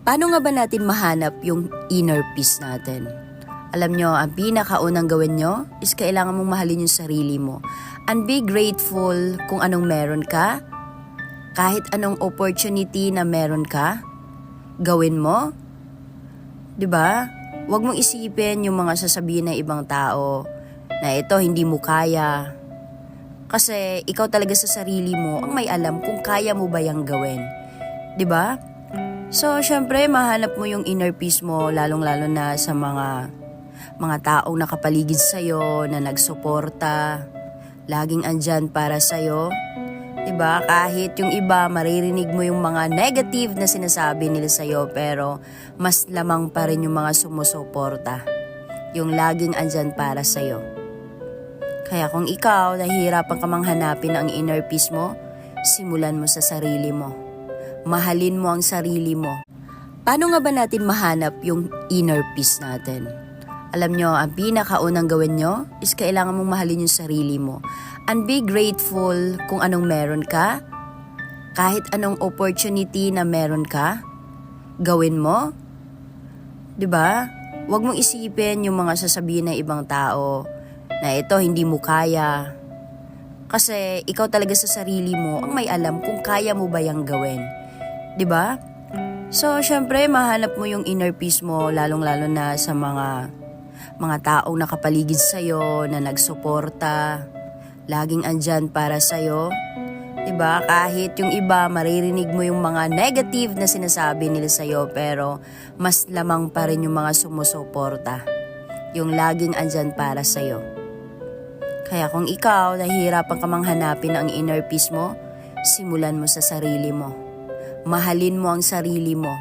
Paano nga ba natin mahanap yung inner peace natin? Alam nyo, ang pinakaunang gawin nyo is kailangan mong mahalin yung sarili mo. And be grateful kung anong meron ka. Kahit anong opportunity na meron ka, gawin mo. 'Di ba? Huwag mong isipin yung mga sasabihin ng ibang tao na ito hindi mo kaya. Kasi ikaw talaga sa sarili mo ang may alam kung kaya mo ba yang gawin. 'Di ba? So, syempre, mahanap mo yung inner peace mo, lalong-lalo na sa mga taong nakapaligid sa'yo, na nagsuporta, laging andyan para sa'yo. Diba? Kahit yung iba, maririnig mo yung mga negative na sinasabi nila sa'yo, pero mas lamang pa rin yung mga sumusuporta. Yung laging andyan para sa'yo. Kaya kung ikaw, nahihirapan ka mang hanapin ang inner peace mo, simulan mo sa sarili mo. Mahalin mo ang sarili mo. Paano nga ba natin mahanap yung inner peace natin? Alam nyo, ang pinakaunang gawin nyo is kailangan mong mahalin yung sarili mo. And be grateful kung anong meron ka. Kahit anong opportunity na meron ka, gawin mo. 'Di ba? Huwag mong isipin yung mga sasabihin ng ibang tao na ito hindi mo kaya. Kasi ikaw talaga sa sarili mo ang may alam kung kaya mo ba yang gawin. 'Di ba? So, syempre, mahanap mo yung inner peace mo, lalong-lalo na sa mga taong nakapaligid sa'yo, na nagsuporta, laging andyan para sa'yo. 'Di ba? Kahit yung iba, maririnig mo yung mga negative na sinasabi nila sa'yo, pero mas lamang pa rin yung mga sumusuporta. Yung laging andyan para sa'yo. Kaya kung ikaw, nahihirapan ka mang hanapin ang inner peace mo, simulan mo sa sarili mo. Mahalin mo ang sarili mo.